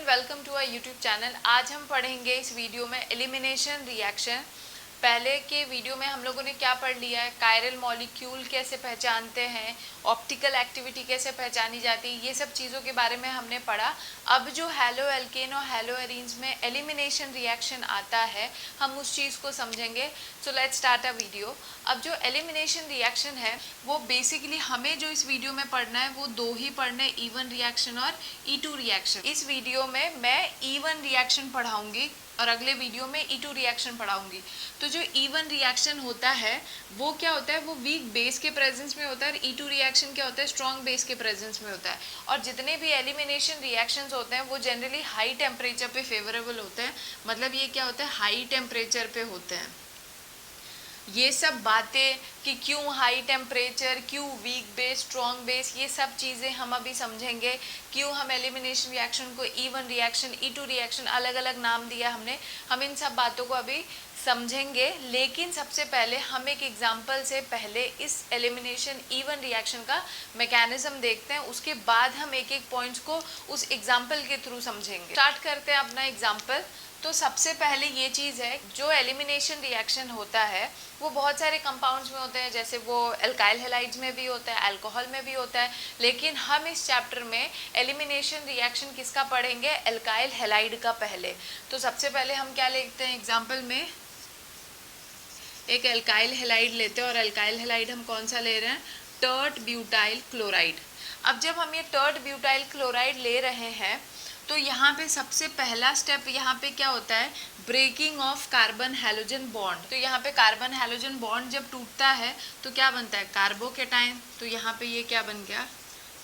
Welcome to our YouTube channel. आज हम पढ़ेंगे इस वीडियो में एलिमिनेशन रिएक्शन। पहले के वीडियो में हम लोगों ने क्या पढ़ लिया है, कायरल मॉलिक्यूल कैसे पहचानते हैं, ऑप्टिकल एक्टिविटी कैसे पहचानी जाती है, ये सब चीज़ों के बारे में हमने पढ़ा। अब जो हैलो एल्केन और हैलो एरीन्स में एलिमिनेशन रिएक्शन आता है, हम उस चीज़ को समझेंगे। So let's start a video. अब जो एलिमिनेशन रिएक्शन है वो बेसिकली हमें जो इस वीडियो में पढ़ना है वो दो ही पढ़ना है, E1 रिएक्शन और E2 रिएक्शन। इस वीडियो में मैं E1 रिएक्शन पढ़ाऊंगी और अगले वीडियो में E2 रिएक्शन पढ़ाऊंगी। तो जो E1 रिएक्शन होता है वो क्या होता है, वो वीक बेस के प्रेजेंस में होता है, और E2 रिएक्शन क्या होता है, स्ट्रॉन्ग बेस के प्रेजेंस में होता है। और जितने भी एलिमिनेशन रिएक्शंस होते हैं वो जनरली हाई टेम्परेचर पे फेवरेबल होते हैं। मतलब ये क्या होता है, हाई टेम्परेचर पे होते हैं। ये सब बातें कि क्यों हाई टेम्परेचर, क्यों वीक बेस, स्ट्रॉन्ग बेस, ये सब चीज़ें हम अभी समझेंगे। क्यों हम एलिमिनेशन रिएक्शन को E1 रिएक्शन, E2 रिएक्शन अलग अलग नाम दिया हमने, हम इन सब बातों को अभी समझेंगे। लेकिन सबसे पहले हम एक एग्जाम्पल से पहले इस एलिमिनेशन E1 रिएक्शन का मैकेनिज्म देखते हैं, उसके बाद हम एक एक पॉइंट्स को उस एग्जाम्पल के थ्रू समझेंगे। स्टार्ट करते हैं अपना एग्जाम्पल। तो सबसे पहले ये चीज़ है, जो एलिमिनेशन रिएक्शन होता है वो बहुत सारे कंपाउंड्स में होते हैं, जैसे वो एल्काइल हैलाइड्स में भी होता है, अल्कोहल में भी होता है। लेकिन हम इस चैप्टर में एलिमिनेशन रिएक्शन किसका पढ़ेंगे, एल्काइल हैलाइड का पहले। तो सबसे पहले हम क्या लेते हैं, एग्जाम्पल में एक एल्काइल हैलाइड लेते हैं, और एल्काइल हैलाइड हम कौन सा ले रहे हैं, टर्ट ब्यूटाइल क्लोराइड। अब जब हम ये टर्ट ब्यूटाइल क्लोराइड ले रहे हैं तो यहाँ पे सबसे पहला स्टेप यहाँ पे क्या होता है, breaking of carbon halogen bond. तो यहाँ पे कार्बन हैलोजन बॉन्ड जब टूटता है तो क्या बनता है, कार्बोकेटाइन। तो यहाँ पे ये क्या बन गया,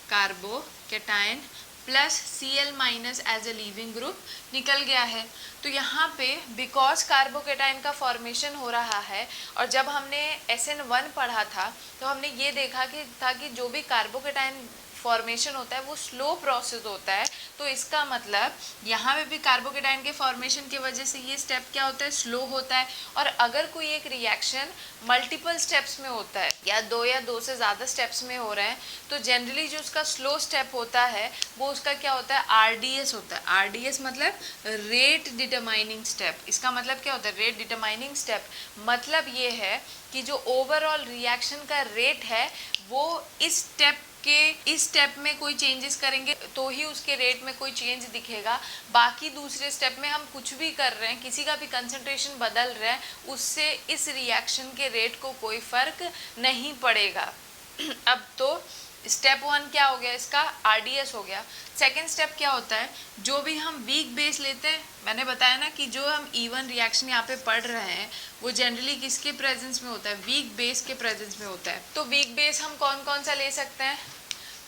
carbocation plus Cl minus as a leaving group निकल गया है। तो यहाँ पे बिकॉज कार्बोकेटाइन का फॉर्मेशन हो रहा है, और जब हमने SN1 पढ़ा था तो हमने ये देखा कि जो भी कार्बोकेटाइन फॉर्मेशन होता है वो स्लो प्रोसेस होता है। तो इसका मतलब यहाँ पे भी कार्बोकेटाइन के फॉर्मेशन की वजह से ये स्टेप क्या होता है, स्लो होता है। और अगर कोई एक रिएक्शन मल्टीपल स्टेप्स में होता है या दो से ज़्यादा स्टेप्स में हो रहे हैं, तो जनरली जो उसका स्लो स्टेप होता है वो उसका क्या होता है, RDS होता है। RDS मतलब रेट डिटरमाइनिंग स्टेप। इसका मतलब क्या होता है, रेट डिटरमाइनिंग स्टेप। मतलब ये है कि जो ओवरऑल रिएक्शन का रेट है वो इस स्टेप में कोई चेंजेस करेंगे तो ही उसके रेट में कोई चेंज दिखेगा। बाकी दूसरे स्टेप में हम कुछ भी कर रहे हैं, किसी का भी कंसंट्रेशन बदल रहे हैं, उससे इस रिएक्शन के रेट को कोई फर्क नहीं पड़ेगा। अब तो स्टेप 1 क्या हो गया, इसका RDS हो गया। सेकेंड स्टेप क्या होता है, जो भी हम वीक बेस लेते हैं, मैंने बताया ना कि जो हम E1 रिएक्शन यहाँ पे पढ़ रहे हैं वो जनरली किसके प्रेजेंस में होता है, वीक बेस के प्रेजेंस में होता है। तो वीक बेस हम कौन कौन सा ले सकते हैं,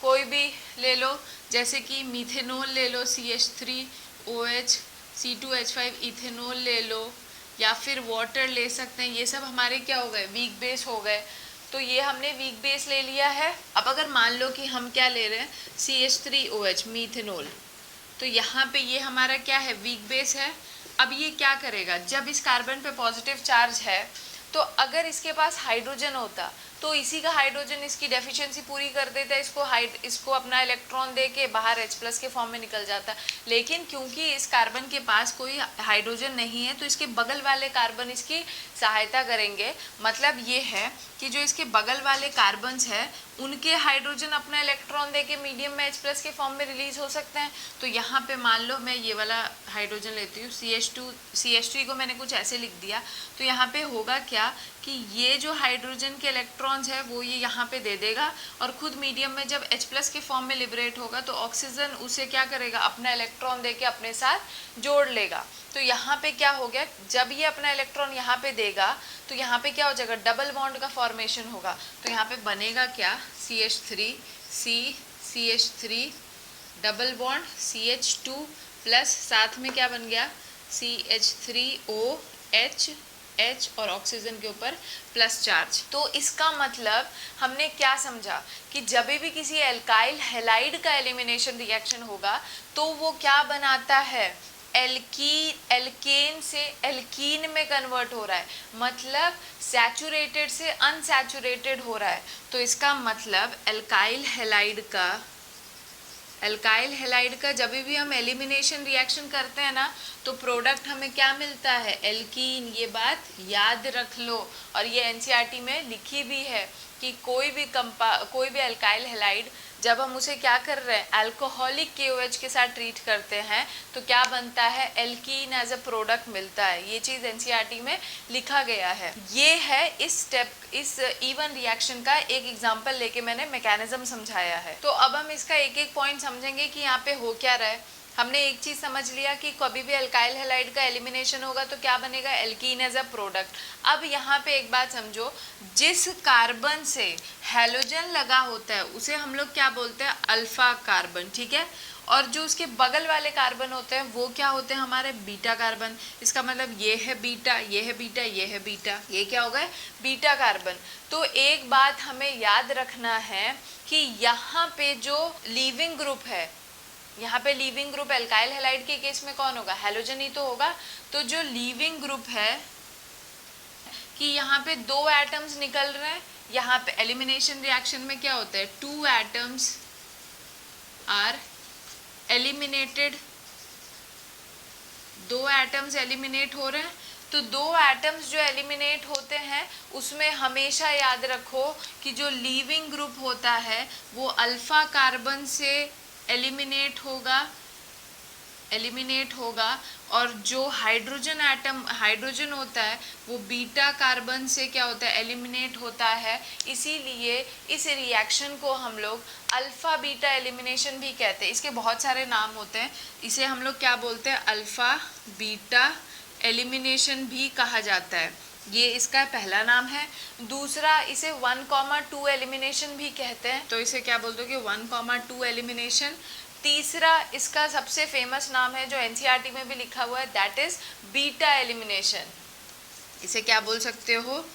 कोई भी ले लो, जैसे कि मीथेनॉल ले लो, CH3OH, C2H5 इथेनॉल ले लो, या फिर वाटर ले सकते हैं। ये सब हमारे क्या हो गए, वीक बेस हो गए। तो ये हमने वीक बेस ले लिया है। अब अगर मान लो कि हम क्या ले रहे हैं, CH3OH मीथेनॉल, तो यहाँ पे ये हमारा क्या है, वीक बेस है। अब ये क्या करेगा, जब इस कार्बन पे पॉजिटिव चार्ज है तो अगर इसके पास हाइड्रोजन होता तो इसी का हाइड्रोजन इसकी डेफिशिएंसी पूरी कर देता, इसको अपना इलेक्ट्रॉन दे के बाहर H+ के फॉर्म में निकल जाता। लेकिन क्योंकि इस कार्बन के पास कोई हाइड्रोजन नहीं है तो इसके बगल वाले कार्बन इसकी सहायता करेंगे। मतलब ये है कि जो इसके बगल वाले कार्बन्स है उनके हाइड्रोजन अपना इलेक्ट्रॉन दे के मीडियम में H+ के फॉर्म में रिलीज हो सकते हैं। तो यहाँ पे मान लो मैं ये वाला हाइड्रोजन लेती हूँ, CH3 को मैंने कुछ ऐसे लिख दिया। तो यहाँ पे होगा क्या कि ये जो हाइड्रोजन के इलेक्ट्रॉन्स है वो ये यहाँ पे दे देगा, और खुद मीडियम में जब H+ के फॉर्म में लिबरेट होगा तो ऑक्सीजन उसे क्या करेगा, अपना इलेक्ट्रॉन दे के अपने साथ जोड़ लेगा। तो यहाँ पे क्या हो गया, जब ये अपना इलेक्ट्रॉन यहाँ पे देगा तो यहाँ पे क्या हो जाएगा, डबल बॉन्ड का फॉर्मेशन होगा। तो यहाँ पे बनेगा क्या, CH3 double bond CH2 plus साथ में क्या बन गया, CH3OH और ऑक्सीजन के ऊपर प्लस चार्ज। तो इसका मतलब हमने क्या समझा कि जब भी किसी एल्काइल हैलाइड का एलिमिनेशन रिएक्शन होगा तो वो क्या बनाता है, एल्केन से एल्कीन में कन्वर्ट हो रहा है, मतलब सैचुरेटेड से अनसैचुरेटेड हो रहा है। तो इसका मतलब एल्काइल हैलाइड का अल्काइल हैलाइड का जब भी हम एलिमिनेशन रिएक्शन करते हैं ना तो प्रोडक्ट हमें क्या मिलता है, एल्कीन। ये बात याद रख लो, और ये एनसीईआरटी में लिखी भी है कि कोई भी अल्काइल हैलाइड जब हम उसे क्या कर रहे हैं, अल्कोहलिक KOH के साथ ट्रीट करते हैं तो क्या बनता है, एल्कीन एज अ प्रोडक्ट मिलता है। ये चीज़ एनसीईआरटी में लिखा गया है। ये है इस इवन रिएक्शन का एक एग्जांपल लेके मैंने मैकेनिज्म समझाया है। तो अब हम इसका एक एक पॉइंट समझेंगे कि यहाँ पे हो क्या रहा है। हमने एक चीज समझ लिया कि कभी भी अल्काइल हैलाइड का एलिमिनेशन होगा तो क्या बनेगा, एल्कीन एज अ प्रोडक्ट। अब यहाँ पे एक बात समझो, जिस कार्बन से हैलोजन लगा होता है उसे हम लोग क्या बोलते हैं, अल्फा कार्बन, ठीक है। और जो उसके बगल वाले कार्बन होते हैं वो क्या होते हैं, हमारे बीटा कार्बन। इसका मतलब ये है बीटा, ये है बीटा, ये है बीटा, ये क्या हो गए, बीटा कार्बन। तो एक बात हमें याद रखना है कि यहाँ पे जो लीविंग ग्रुप है, यहाँ पे लीविंग ग्रुप अल्काइल हैलाइड के केस में कौन होगा, हैलोजन ही तो होगा। तो जो लीविंग ग्रुप है कि यहाँ पे 2 एटम्स निकल रहे हैं, यहाँ पे एलिमिनेशन रिएक्शन में क्या होता है, 2 atoms are eliminated, 2 atoms eliminate हो रहे हैं। तो 2 एटम्स जो एलिमिनेट होते हैं उसमें हमेशा याद रखो कि जो लीविंग ग्रुप होता है वो अल्फा कार्बन से एलिमिनेट होगा और जो हाइड्रोजन होता है वो बीटा कार्बन से क्या होता है, एलिमिनेट होता है। इसीलिए इस रिएक्शन को हम लोग अल्फा बीटा एलिमिनेशन भी कहते हैं। इसके बहुत सारे नाम होते हैं, इसे हम लोग क्या बोलते हैं, अल्फा बीटा एलिमिनेशन भी कहा जाता है। ये इसका पहला नाम है। दूसरा, इसे 1,2 एलिमिनेशन भी कहते हैं, तो इसे क्या बोलते हो कि 1,2 एलिमिनेशन। तीसरा इसका सबसे फेमस नाम है जो एनसीईआरटी में भी लिखा हुआ है, दैट इज बीटा एलिमिनेशन। इसे क्या बोल सकते हो,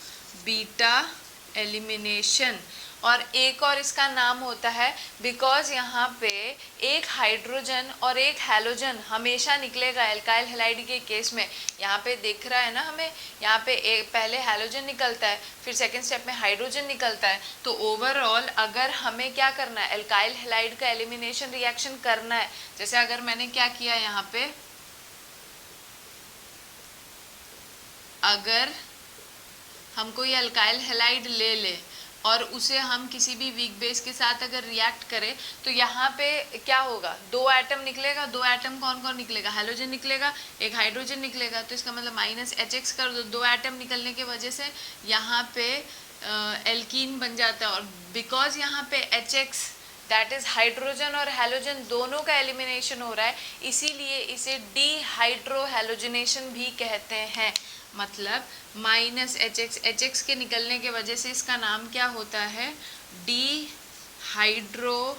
बीटा एलिमिनेशन। और एक और इसका नाम होता है, बिकॉज यहाँ पे एक हाइड्रोजन और एक हैलोजन हमेशा निकलेगा अल्काइल हैलाइड के केस में। यहाँ पे दिख रहा है ना हमें, यहाँ पे पहले हैलोजन निकलता है, फिर सेकेंड स्टेप में हाइड्रोजन निकलता है। तो ओवरऑल अगर हमें क्या करना है, अल्काइल हैलाइड का एलिमिनेशन रिएक्शन करना है, जैसे अगर मैंने क्या किया यहाँ पे, अगर हम कोई अल्काइल हैलाइड ले ले और उसे हम किसी भी वीक बेस के साथ अगर रिएक्ट करें तो यहाँ पे क्या होगा, 2 एटम निकलेगा। 2 एटम कौन कौन निकलेगा, हैलोजन निकलेगा, एक हाइड्रोजन निकलेगा। तो इसका मतलब -HX कर दो, 2 एटम निकलने की वजह से यहाँ पे एल्कीन बन जाता है। और बिकॉज यहाँ पे HX दैट इज हाइड्रोजन और हैलोजन दोनों का एलिमिनेशन हो रहा है, इसीलिए इसे डीहाइड्रो हैलोजनेशन भी कहते हैं। मतलब -HX के निकलने के वजह से इसका नाम क्या होता है, डीहाइड्रो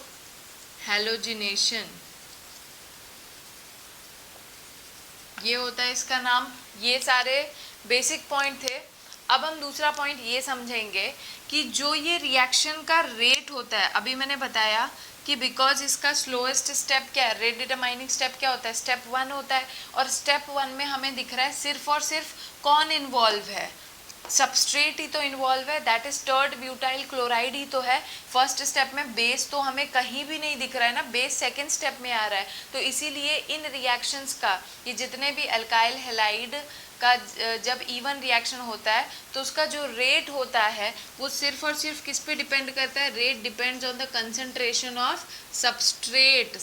हैलोजिनेशन, ये होता है इसका नाम। ये सारे बेसिक पॉइंट थे। अब हम दूसरा पॉइंट ये समझेंगे कि जो ये रिएक्शन का रेट होता है, अभी मैंने बताया कि बिकॉज इसका स्लोएस्ट स्टेप क्या है, रेट डिटरमाइनिंग स्टेप क्या होता है, स्टेप 1 होता है। और स्टेप 1 में हमें दिख रहा है सिर्फ और सिर्फ कौन इन्वॉल्व है, सबस्ट्रेट ही तो इन्वॉल्व है, that is tert butyl chloride ही तो है। फर्स्ट स्टेप में बेस तो हमें कहीं भी नहीं दिख रहा है ना, बेस सेकेंड स्टेप में आ रहा है। तो इसीलिए इन रिएक्शंस का, ये जितने भी अल्काइल हैलाइड का जब इवन रिएक्शन होता है तो उसका जो रेट होता है वो सिर्फ और सिर्फ किस पे डिपेंड करता है, rate depends on the concentration of substrate.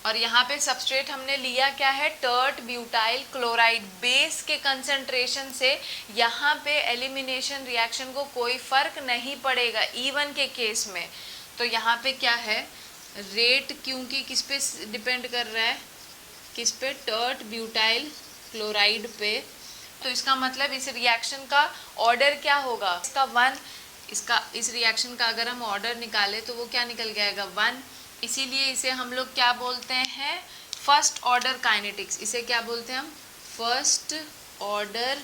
और यहाँ पे सबस्ट्रेट हमने लिया क्या है, टर्ट ब्यूटाइल क्लोराइड। बेस के कंसंट्रेशन से यहाँ पे एलिमिनेशन रिएक्शन को कोई फर्क नहीं पड़ेगा इवन के केस में। तो यहाँ पे क्या है, रेट क्योंकि किस पे डिपेंड कर रहा है, किस पे, टर्ट ब्यूटाइल क्लोराइड पे। तो इसका मतलब इस रिएक्शन का ऑर्डर क्या होगा, इसका 1, इस रिएक्शन का अगर हम ऑर्डर निकाले तो वो क्या निकल जाएगा, 1। इसीलिए इसे हम लोग क्या बोलते हैं, फर्स्ट ऑर्डर काइनेटिक्स। इसे क्या बोलते हैं हम, फर्स्ट ऑर्डर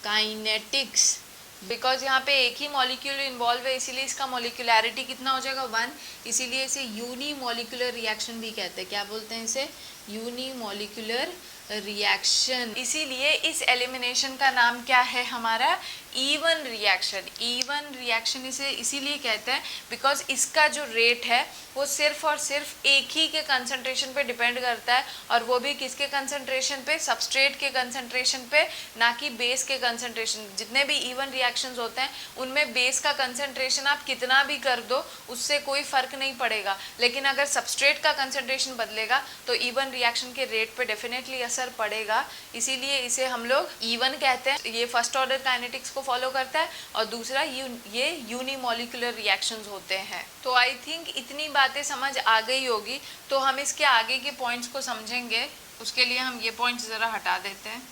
काइनेटिक्स। बिकॉज यहाँ पे एक ही मॉलिक्यूल इन्वॉल्व है, इसीलिए इसका मॉलिक्यूलैरिटी कितना हो जाएगा, 1। इसीलिए इसे यूनिमॉलिक्यूलर रिएक्शन भी कहते हैं। क्या बोलते हैं इसे, यूनिमॉलिक्यूलर रिएक्शन। इसीलिए इस एलिमिनेशन का नाम क्या है हमारा, इवन रिएक्शन। इवन रिएक्शन इसे इसीलिए कहते हैं बिकॉज इसका जो रेट है वो सिर्फ और सिर्फ एक ही के कंसंट्रेशन पे डिपेंड करता है, और वो भी किसके कंसंट्रेशन पे, सबस्ट्रेट के कंसंट्रेशन पे, ना कि बेस के कंसंट्रेशन। जितने भी इवन रिएक्शंस होते हैं उनमें बेस का कंसंट्रेशन आप कितना भी कर दो उससे कोई फर्क नहीं पड़ेगा, लेकिन अगर सबस्ट्रेट का कंसंट्रेशन बदलेगा तो इवन रिएक्शन के रेट पे डेफिनेटली असर पड़ेगा। इसीलिए इसे हम लोग इवन कहते हैं। ये फर्स्ट ऑर्डर काइनेटिक्स को फॉलो करता है, और दूसरा ये यूनिमोलिकुलर रिएक्शंस होते हैं। तो आई थिंक इतनी बातें समझ आ गई होगी। तो हम इसके आगे के पॉइंट्स को समझेंगे, उसके लिए हम ये पॉइंट्स ज़रा हटा देते हैं।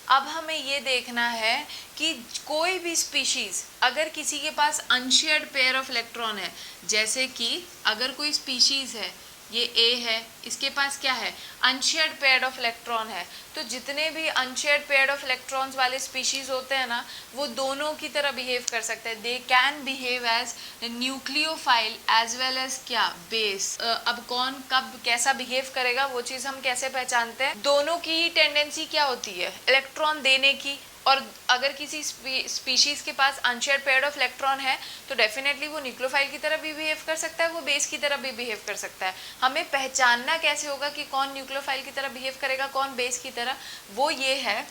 अब हमें ये देखना है कि कोई भी स्पीशीज़ अगर किसी के पास अनशेयर्ड पेयर ऑफ इलेक्ट्रॉन है, जैसे कि अगर कोई स्पीशीज़ है, ये ए है, इसके पास क्या है, अनशेयर्ड पेयर ऑफ इलेक्ट्रॉन है, तो जितने भी अनशेयर्ड पेयर ऑफ इलेक्ट्रॉन्स वाले स्पीशीज़ होते हैं ना, वो दोनों की तरह बिहेव कर सकते हैं। They can behave as nucleophile as well as क्या, बेस। अब कौन कब कैसा बिहेव करेगा वो चीज़ हम कैसे पहचानते हैं, दोनों की टेंडेंसी क्या होती है, इलेक्ट्रॉन देने की। और अगर किसी स्पीशीज़ के पास अनशेयर्ड पेयर ऑफ इलेक्ट्रॉन है तो डेफिनेटली वो न्यूक्लियोफाइल की तरह भी बिहेव कर सकता है, वो बेस की तरह भी बिहेव कर सकता है। हमें पहचानना कैसे होगा कि कौन न्यूक्लियोफाइल की तरह बिहेव करेगा, कौन बेस की तरह, वो ये है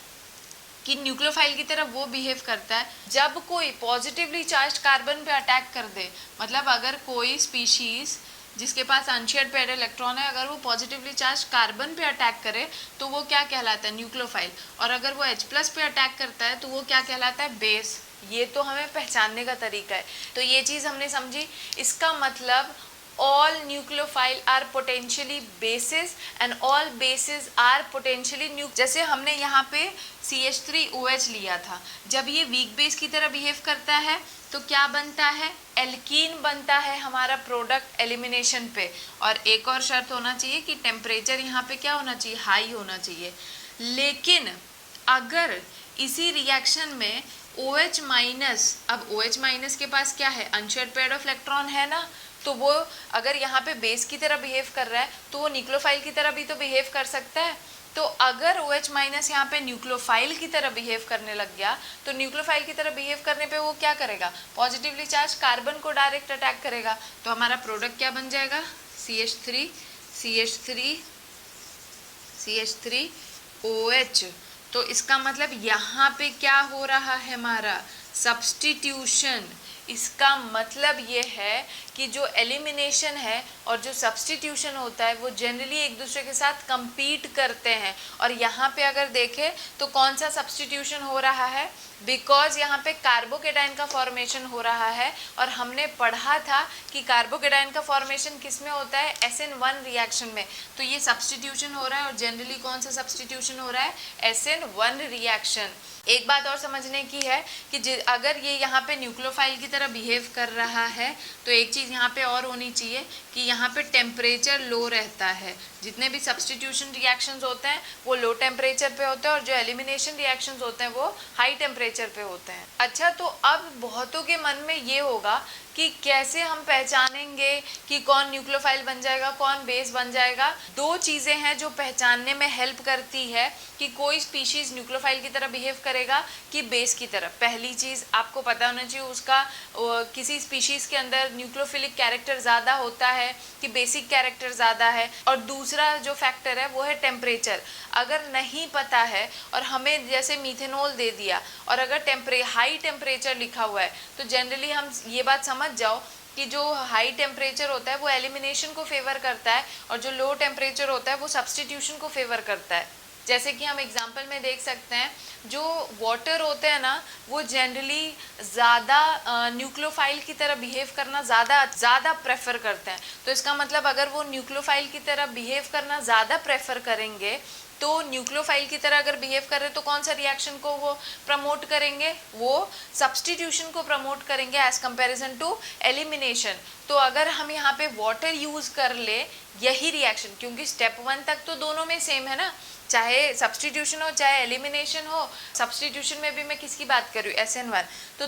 कि न्यूक्लियोफाइल की तरह वो बिहेव करता है जब कोई पॉजिटिवली चार्ज कार्बन पे अटैक कर दे। मतलब अगर कोई स्पीशीज़ जिसके पास अनशेयर्ड पेयर इलेक्ट्रॉन है, अगर वो पॉजिटिवली चार्ज कार्बन पे अटैक करे तो वो क्या कहलाता है, न्यूक्लियोफाइल। और अगर वो H+ पे अटैक करता है तो वो क्या कहलाता है, बेस। ये तो हमें पहचानने का तरीका है। तो ये चीज़ हमने समझी। इसका मतलब all nucleophile are potentially bases and all bases are potentially जैसे हमने यहाँ पे CH3OH लिया था, जब ये वीक बेस की तरह बिहेव करता है तो क्या बनता है, एल्कीन बनता है हमारा प्रोडक्ट एलिमिनेशन पे। और एक और शर्त होना चाहिए कि टेम्परेचर यहाँ पे क्या होना चाहिए, हाई होना चाहिए। लेकिन अगर इसी रिएक्शन में OH-, अब OH- के पास क्या है, अनशेयर्ड पेयर ऑफ इलेक्ट्रॉन है ना, तो वो अगर यहाँ पे बेस की तरह बिहेव कर रहा है तो वो न्यूक्लियोफाइल की तरह भी तो बिहेव कर सकता है। तो अगर OH- यहाँ पे न्यूक्लियोफाइल की तरह बिहेव करने लग गया तो न्यूक्लियोफाइल की तरह बिहेव करने पे वो क्या करेगा, पॉजिटिवली चार्ज कार्बन को डायरेक्ट अटैक करेगा। तो हमारा प्रोडक्ट क्या बन जाएगा, CH3OH। तो इसका मतलब यहाँ पे क्या हो रहा है, हमारा सब्स्टिट्यूशन। इसका मतलब ये है कि जो एलिमिनेशन है और जो सब्स्टिट्यूशन होता है वो जनरली एक दूसरे के साथ compete करते हैं। और यहाँ पे अगर देखें तो कौन सा सब्स्टिट्यूशन हो रहा है, बिकॉज यहाँ पे कार्बोकेटाइन का फॉर्मेशन हो रहा है। और हमने पढ़ा था कि कार्बोकेटाइन का फॉर्मेशन किस में होता है, SN1 रिएक्शन में। तो ये सब्स्टिट्यूशन हो रहा है, और जनरली कौन सा सब्स्टिट्यूशन हो रहा है, SN1 रिएक्शन। एक बात और समझने की है कि अगर ये यहाँ पे न्यूक्लियोफाइल की तरह बिहेव कर रहा है तो एक चीज़ यहाँ पे और होनी चाहिए कि यहाँ पे टेम्परेचर लो रहता है। जितने भी सब्स्टिट्यूशन रिएक्शंस होते हैं वो लो टेम्परेचर पे होते हैं, और जो एलिमिनेशन रिएक्शंस होते हैं वो हाई टेम्परेचर पे होते हैं। अच्छा, तो अब बहुतों के मन में ये होगा कि कैसे हम पहचानेंगे कि कौन न्यूक्लियोफाइल बन जाएगा, कौन बेस बन जाएगा। दो चीज़ें हैं जो पहचानने में हेल्प करती है कि कोई स्पीशीज़ न्यूक्लियोफाइल की तरह बिहेव करेगा कि बेस की तरह। पहली चीज़ आपको पता होना चाहिए उसका किसी स्पीशीज़ के अंदर न्यूक्लियोफिलिक कैरेक्टर ज़्यादा होता है कि बेसिक कैरेक्टर ज़्यादा है। और दूसरा जो फैक्टर है वो है टेम्परेचर। अगर नहीं पता है और हमें जैसे मीथेनॉल दे दिया और अगर हाई टेम्परेचर लिखा हुआ है तो जनरली हम ये बात समझ जाओ कि जो हाई टेम्परेचर होता है वो एलिमिनेशन को फेवर करता है, और जो लो टेम्परेचर होता है वो सब्स्टिट्यूशन को फेवर करता है। जैसे कि हम एग्जांपल में देख सकते हैं, जो वाटर होते हैं ना वो जनरली ज़्यादा न्यूक्लियोफाइल की तरह बिहेव करना ज़्यादा प्रेफर करते हैं। तो इसका मतलब अगर वो न्यूक्लियोफाइल की तरह बिहेव करना ज़्यादा प्रेफर करेंगे तो न्यूक्लियोफाइल की तरह अगर बिहेव कर रहे तो कौन सा रिएक्शन को वो प्रमोट करेंगे, वो सब्स्टिट्यूशन को प्रमोट करेंगे एज कंपैरिजन टू एलिमिनेशन। तो अगर हम यहाँ पे वाटर यूज़ कर ले यही रिएक्शन, क्योंकि स्टेप 1 तक तो दोनों में सेम है ना, चाहे सब्स्टिट्यूशन हो चाहे एलिमिनेशन हो। सब्स्टिट्यूशन में भी मैं किसकी बात कर रही हूँ, SN1। तो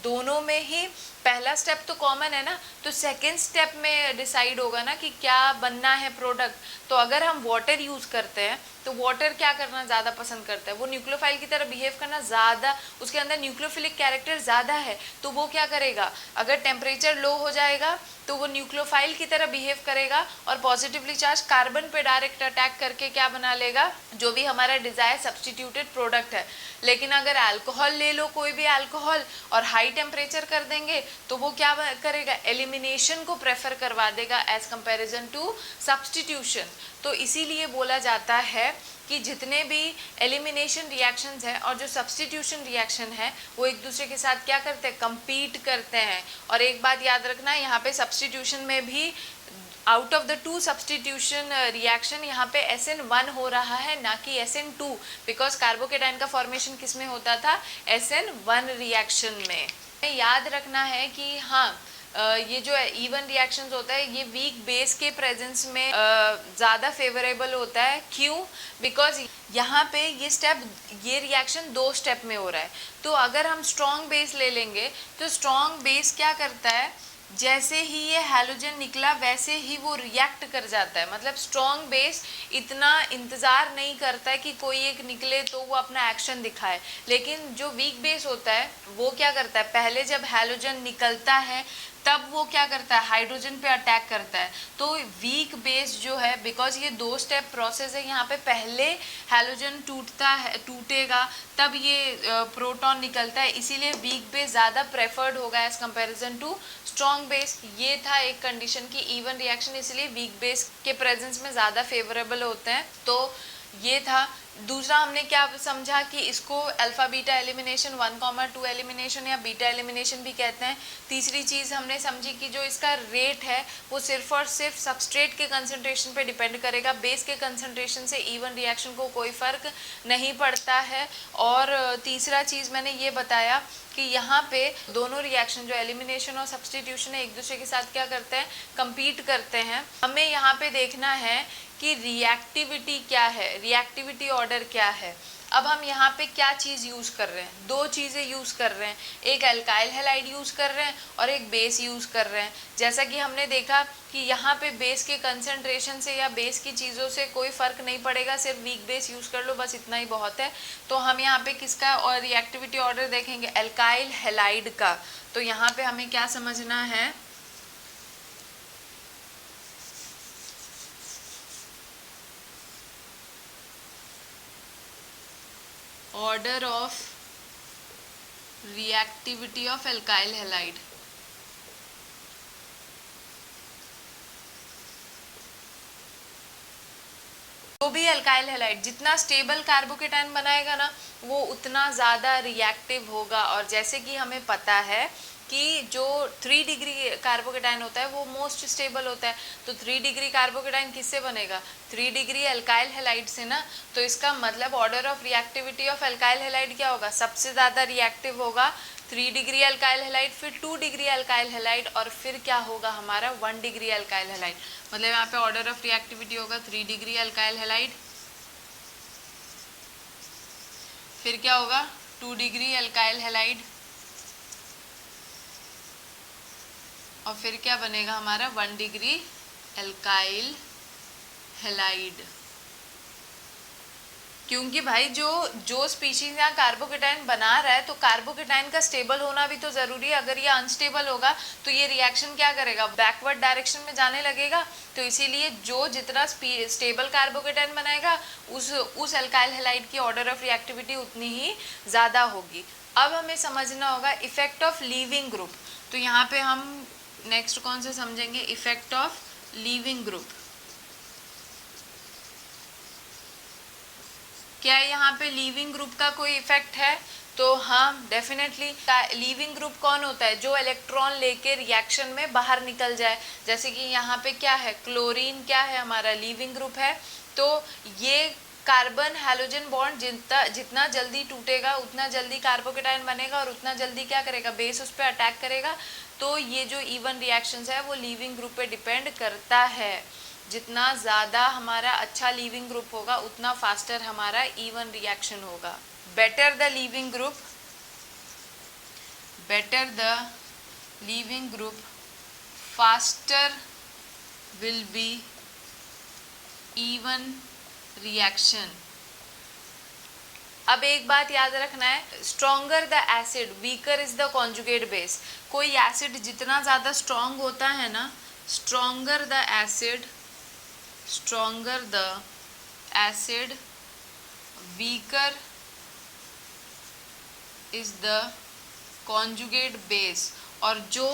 दोनों में ही पहला स्टेप तो कॉमन है ना, तो सेकेंड स्टेप में डिसाइड होगा ना कि क्या बनना है प्रोडक्ट। तो अगर हम वाटर यूज़ करते हैं तो वाटर क्या करना ज़्यादा पसंद करता है, वो न्यूक्लियोफाइल की तरह बिहेव करना ज़्यादा, उसके अंदर न्यूक्लियोफिलिक कैरेक्टर ज़्यादा है, तो वो क्या करेगा, अगर टेम्परेचर लो हो जाएगा तो वो न्यूक्लियोफाइल की तरह बिहेव करेगा और पॉजिटिवली चार्ज कार्बन पे डायरेक्ट अटैक करके क्या बना लेगा, जो भी हमारा डिजायर सब्स्टिट्यूटेड प्रोडक्ट है। लेकिन अगर अल्कोहल ले लो, कोई भी अल्कोहल, और हाई टेम्परेचर कर देंगे तो वो क्या करेगा, एलिमिनेशन को प्रेफर करवा देगा एज कंपैरिजन टू सब्स्टिट्यूशन। तो इसीलिए बोला जाता है कि जितने भी एलिमिनेशन रिएक्शंस हैं और जो सब्स्टिट्यूशन रिएक्शन है वो एक दूसरे के साथ क्या करते हैं, compete करते हैं। और एक बात याद रखना, यहाँ पे सब्स्टिट्यूशन में भी out of the 2 substitution reaction यहाँ पे SN1 हो रहा है, ना कि SN2, बिकॉज कार्बोकेटाइन का फॉर्मेशन किस में होता था, SN1 रिएक्शन में। याद रखना है कि हाँ, ये जो इवन रिएक्शंस होता है ये वीक बेस के प्रेजेंस में ज़्यादा फेवरेबल होता है। क्यों, बिकॉज यहाँ पे ये रिएक्शन 2 स्टेप में हो रहा है। तो अगर हम स्ट्रॉन्ग बेस ले लेंगे तो स्ट्रॉन्ग बेस क्या करता है, जैसे ही ये हैलोजन निकला वैसे ही वो रिएक्ट कर जाता है। मतलब स्ट्रॉन्ग बेस इतना इंतज़ार नहीं करता है कि कोई एक निकले तो वो अपना एक्शन दिखाए, लेकिन जो वीक बेस होता है वो क्या करता है, पहले जब हैलोजन निकलता है तब वो क्या करता है, हाइड्रोजन पे अटैक करता है। तो वीक बेस जो है, बिकॉज ये 2 स्टेप प्रोसेस है, यहाँ पे पहले हैलोजन टूटेगा तब ये प्रोटॉन निकलता है, इसीलिए वीक बेस ज़्यादा प्रेफर्ड होगा as comparison to strong base. ये था एक कंडीशन की इवन रिएक्शन इसलिए वीक बेस के प्रेजेंस में ज़्यादा फेवरेबल होते हैं। तो ये था। दूसरा हमने क्या समझा कि इसको अल्फा बीटा एलिमिनेशन 1,2 एलिमिनेशन या बीटा एलिमिनेशन भी कहते हैं। तीसरी चीज़ हमने समझी कि जो इसका रेट है वो सिर्फ और सिर्फ सबस्ट्रेट के कंसंट्रेशन पे डिपेंड करेगा, बेस के कंसंट्रेशन से इवन रिएक्शन को कोई फ़र्क नहीं पड़ता है। और तीसरा चीज़ मैंने ये बताया कि यहाँ पे दोनों रिएक्शन जो एलिमिनेशन और सब्स्टिट्यूशन है एक दूसरे के साथ क्या करते हैं, compete करते हैं। हमें यहाँ पे देखना है कि रिएक्टिविटी क्या है, रिएक्टिविटी ऑर्डर क्या है। अब हम यहाँ पे क्या चीज़ यूज़ कर रहे हैं, 2 चीज़ें यूज़ कर रहे हैं, एक अल्काइल हैलाइड यूज़ कर रहे हैं और एक बेस यूज़ कर रहे हैं। जैसा कि हमने देखा कि यहाँ पे बेस के कंसंट्रेशन से या बेस की चीज़ों से कोई फ़र्क नहीं पड़ेगा, सिर्फ वीक बेस यूज़ कर लो, बस इतना ही बहुत है। तो हम यहाँ पे किसका और रिएक्टिविटी ऑर्डर देखेंगे, अल्काइल हैलाइड का। तो यहाँ पे हमें क्या समझना है, order of reactivity of alkyl halide. जो भी अल्काइल हैलाइड जितना स्टेबल कार्बोकेटाइन बनाएगा ना वो उतना ज़्यादा रिएक्टिव होगा। और जैसे कि हमें पता है कि जो 3 डिग्री कार्बोकेटाइन होता है वो मोस्ट स्टेबल होता है, तो 3 डिग्री कार्बोकेटाइन किससे बनेगा, 3 डिग्री अल्काइल हैलाइड से ना। तो इसका मतलब order of reactivity of alkyl halide क्या होगा, सबसे ज़्यादा रिएक्टिव होगा 3 डिग्री अल्काइल हैलाइड, फिर 2 डिग्री अल्काइल हैलाइड और फिर क्या होगा हमारा 1 डिग्री अल्काइल हैलाइड। मतलब यहाँ पे ऑर्डर ऑफ रिएक्टिविटी होगा 3 डिग्री अल्काइल हैलाइड, फिर क्या होगा 2 डिग्री अल्काइल हैलाइड और फिर क्या बनेगा हमारा 1 डिग्री अल्काइल हैलाइड। क्योंकि भाई जो स्पीशीज यहाँ कार्बोकेटाइन बना रहा है तो कार्बोकेटाइन का स्टेबल होना भी तो ज़रूरी है। अगर ये अनस्टेबल होगा तो ये रिएक्शन क्या करेगा, बैकवर्ड डायरेक्शन में जाने लगेगा। तो इसीलिए जो जितना स्टेबल कार्बोकेटाइन बनाएगा उस अल्काइल हैलाइड की ऑर्डर ऑफ रिएक्टिविटी उतनी ही ज़्यादा होगी। अब हमें समझना होगा इफेक्ट ऑफ लीविंग ग्रुप। तो यहाँ पे हम नेक्स्ट कौन से समझेंगे, इफेक्ट ऑफ लीविंग ग्रुप। क्या यहाँ पे लीविंग ग्रुप का कोई इफेक्ट है, तो हाँ डेफिनेटली। लीविंग ग्रुप कौन होता है, जो इलेक्ट्रॉन लेके रिएक्शन में बाहर निकल जाए। जैसे कि यहाँ पे क्या है, क्लोरीन क्या है हमारा लीविंग ग्रुप है। तो ये कार्बन हैलोजन बॉन्ड जितना जल्दी टूटेगा उतना जल्दी कार्बोकेटायन बनेगा और उतना जल्दी क्या करेगा, बेस उस पर अटैक करेगा। तो ये जो इवन रिएक्शंस है वो लीविंग ग्रुप पे डिपेंड करता है। जितना ज़्यादा हमारा अच्छा लीविंग ग्रुप होगा उतना फास्टर हमारा इवन रिएक्शन होगा। Better the leaving group, better the leaving group, faster will be even reaction। अब एक बात याद रखना है, stronger the acid weaker is the conjugate base. कोई एसिड जितना ज़्यादा स्ट्रॉन्ग होता है ना, stronger the acid weaker is the conjugate base. और जो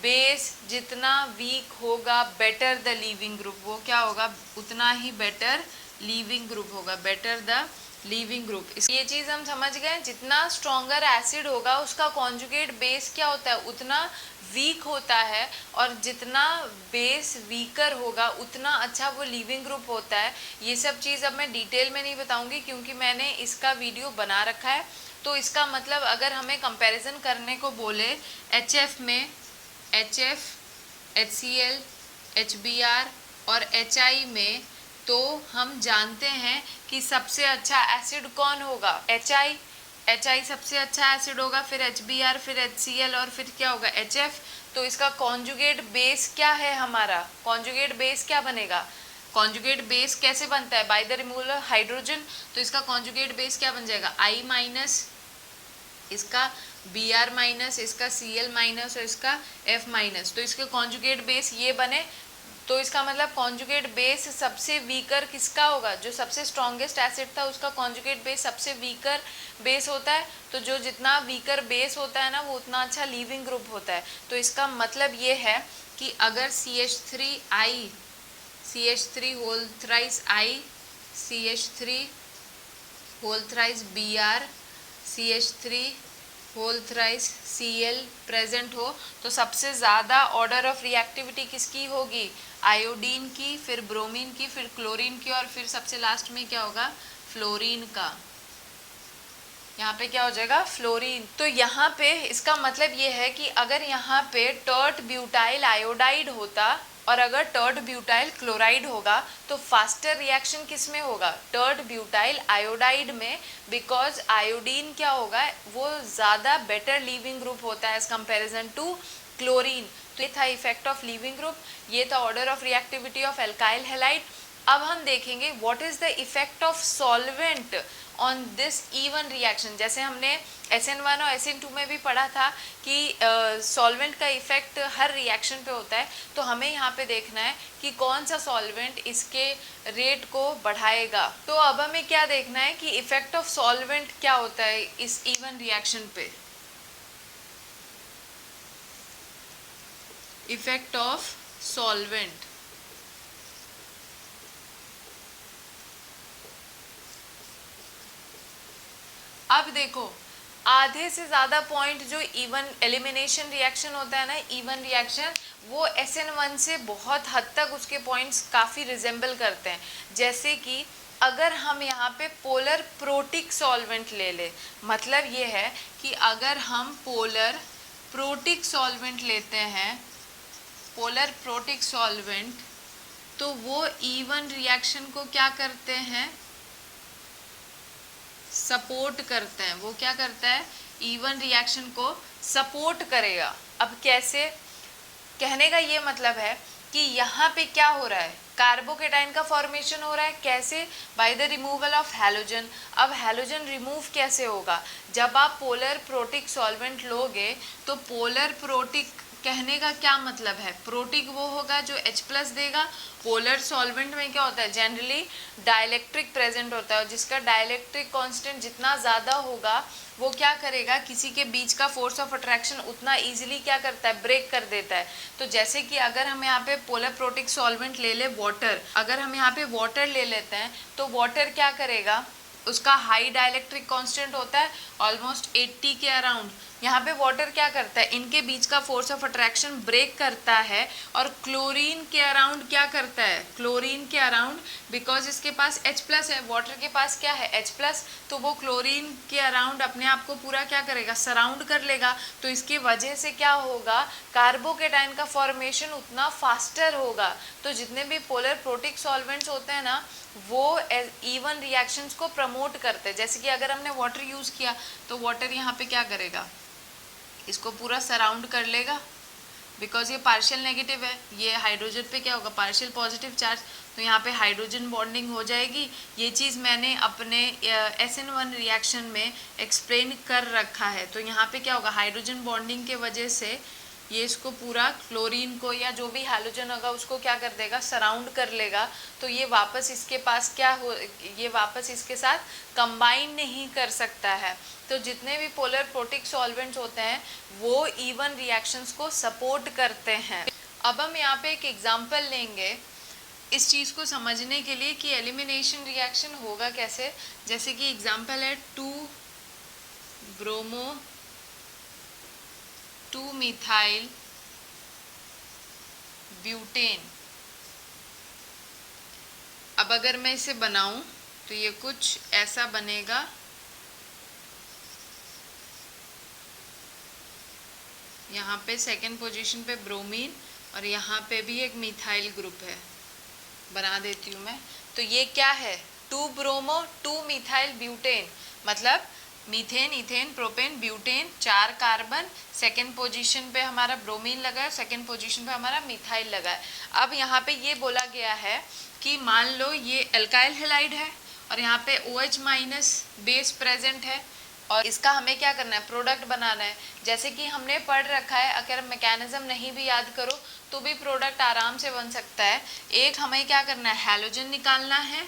बेस जितना वीक होगा बेटर द लीविंग ग्रुप, वो क्या होगा, उतना ही बेटर लीविंग ग्रुप होगा, बेटर द लीविंग ग्रुप। ये चीज़ हम समझ गए, जितना स्ट्रॉन्गर एसिड होगा उसका कॉन्जुगेट बेस क्या होता है, उतना वीक होता है, और जितना बेस वीकर होगा उतना अच्छा वो लीविंग ग्रुप होता है। ये सब चीज़ अब मैं डिटेल में नहीं बताऊंगी क्योंकि मैंने इसका वीडियो बना रखा है। तो इसका मतलब अगर हमें कंपैरिजन करने को बोले HF में, HF, HCl, HBr और HI में, तो हम जानते हैं कि सबसे अच्छा एसिड कौन होगा, HI सबसे अच्छा एसिड होगा, फिर HBr, फिर HCl और फिर क्या होगा, HF। तो इसका कॉन्जुगेट बेस क्या है हमारा, कॉन्जुगेट बेस क्या बनेगा, कॉन्जुगेट बेस कैसे बनता है, by the removal of hydrogen. तो इसका कॉन्जुगेट बेस क्या बन जाएगा, I माइनस, इसका Br माइनस, इसका Cl माइनस और इसका F माइनस। तो इसके कॉन्जुगेट बेस ये बने। तो इसका मतलब कॉन्जुगेट बेस सबसे वीकर किसका होगा, जो सबसे स्ट्रॉन्गेस्ट एसिड था उसका कॉन्जुगेट बेस सबसे वीकर बेस होता है। तो जो जितना वीकर बेस होता है ना वो उतना अच्छा लीविंग ग्रुप होता है। तो इसका मतलब ये है कि अगर CH3 whole thrice I, CH3 whole thrice Br, CH3 whole thrice Cl present हो तो सबसे ज़्यादा ऑर्डर ऑफ रिएक्टिविटी किसकी होगी, आयोडीन की, फिर ब्रोमीन की, फिर क्लोरीन की और फिर सबसे लास्ट में क्या होगा, फ्लोरीन का। यहाँ पे क्या हो जाएगा, फ्लोरीन। तो यहाँ पे इसका मतलब ये है कि अगर यहाँ पे टर्ट ब्यूटाइल आयोडाइड होता और अगर टर्ट ब्यूटाइल क्लोराइड होगा तो फास्टर रिएक्शन किस में होगा, टर्ट ब्यूटाइल आयोडाइड में, बिकॉज आयोडीन क्या होगा, वो ज़्यादा बेटर लीविंग ग्रुप होता है एज कंपेरिजन टू क्लोरीन। तो ये था इफेक्ट ऑफ लीविंग ग्रुप, ये था order of reactivity of alkyl halide. अब हम देखेंगे what is the effect of solvent on this E one reaction. जैसे हमने SN1 और SN2 में भी पढ़ा था कि सॉल्वेंट का इफेक्ट हर रिएक्शन पे होता है। तो हमें यहाँ पे देखना है कि कौन सा सॉल्वेंट इसके रेट को बढ़ाएगा। तो अब हमें क्या देखना है कि इफेक्ट ऑफ सॉल्वेंट क्या होता है इस इवन रिएक्शन पे। इफेक्ट ऑफ सॉल्वेंट, अब देखो आधे से ज़्यादा पॉइंट जो इवन एलिमिनेशन रिएक्शन होता है ना, इवन रिएक्शन, वो SN1 से बहुत हद तक उसके पॉइंट्स काफ़ी रिजेंबल करते हैं। जैसे कि अगर हम यहाँ पे पोलर प्रोटिक सॉल्वेंट ले ले, मतलब ये है कि अगर हम पोलर प्रोटिक सॉल्वेंट लेते हैं, पोलर प्रोटिक सॉल्वेंट, तो वो इवन रिएक्शन को क्या करते हैं, सपोर्ट करते हैं। वो क्या करता है, इवन रिएक्शन को सपोर्ट करेगा। अब कैसे, कहने का ये मतलब है कि यहाँ पे क्या हो रहा है, कार्बोकेटाइन का फॉर्मेशन हो रहा है। कैसे, by the removal of halogen. अब हैलोजन रिमूव कैसे होगा, जब आप पोलर प्रोटिक सॉल्वेंट लोगे तो पोलर प्रोटिक कहने का क्या मतलब है, प्रोटिक वो होगा जो H+ देगा। पोलर सॉल्वेंट में क्या होता है, जनरली डाइलेक्ट्रिक प्रेजेंट होता है, जिसका डाइलेक्ट्रिक कांस्टेंट जितना ज़्यादा होगा वो क्या करेगा, किसी के बीच का फोर्स ऑफ अट्रैक्शन उतना इजीली क्या करता है, ब्रेक कर देता है। तो जैसे कि अगर हम यहाँ पे पोलर प्रोटिक सॉल्वेंट ले ले वाटर, अगर हम यहाँ पे वाटर ले लेते हैं तो वाटर क्या करेगा, उसका हाई डाइलेक्ट्रिक कांस्टेंट होता है ऑलमोस्ट 80 के अराउंड, यहाँ पे वाटर क्या करता है, इनके बीच का फोर्स ऑफ अट्रैक्शन ब्रेक करता है और क्लोरीन के अराउंड क्या करता है, क्लोरीन के अराउंड, बिकॉज इसके पास H+ है, वाटर के पास क्या है H+, तो वो क्लोरीन के अराउंड अपने आप को पूरा क्या करेगा, सराउंड कर लेगा। तो इसकी वजह से क्या होगा, कार्बोकेटाइन का फॉर्मेशन उतना फास्टर होगा। तो जितने भी पोलर प्रोटिक सॉल्वेंट्स होते हैं ना, वो इवन रिएक्शंस को प्रमोट करते हैं। जैसे कि अगर हमने वाटर यूज़ किया तो वाटर यहाँ पे क्या करेगा, इसको पूरा सराउंड कर लेगा, बिकॉज ये पार्शियल नेगेटिव है, ये हाइड्रोजन पे क्या होगा, पार्शियल पॉजिटिव चार्ज, तो यहाँ पे हाइड्रोजन बॉन्डिंग हो जाएगी। ये चीज़ मैंने अपने SN1 रिएक्शन में एक्सप्लेन कर रखा है। तो यहाँ पे क्या होगा, हाइड्रोजन बॉन्डिंग के वजह से ये इसको पूरा क्लोरीन को या जो भी हैलोजन होगा उसको क्या कर देगा, सराउंड कर लेगा। तो ये वापस इसके पास क्या हो, ये वापस इसके साथ कंबाइन नहीं कर सकता है। तो जितने भी पोलर प्रोटिक सॉल्वेंट्स होते हैं वो इवन रिएक्शंस को सपोर्ट करते हैं। अब हम यहाँ पे एक एग्जांपल लेंगे इस चीज़ को समझने के लिए कि एलिमिनेशन रिएक्शन होगा कैसे। जैसे कि एग्जांपल है 2-ब्रोमो 2-मिथाइल ब्यूटेन। अब अगर मैं इसे बनाऊं तो ये कुछ ऐसा बनेगा। यहाँ पे सेकेंड पोजीशन पे ब्रोमीन और यहाँ पे भी एक मिथाइल ग्रुप है, बना देती हूँ मैं। तो ये क्या है, 2-ब्रोमो 2-मिथाइल ब्यूटेन, मतलब methane, ethane, propane, butane, 4 carbon, second position पे हमारा ब्रोमीन लगा है, सेकेंड पोजीशन पे हमारा मिथाइल लगा है। अब यहाँ पे ये बोला गया है कि मान लो ये एल्काइल हैलाइड है और यहाँ पे OH- बेस प्रेजेंट है और इसका हमें क्या करना है, प्रोडक्ट बनाना है। जैसे कि हमने पढ़ रखा है, अगर मैकेनिज्म नहीं भी याद करो तो भी प्रोडक्ट आराम से बन सकता है। एक हमें क्या करना है, हैलोजन निकालना है,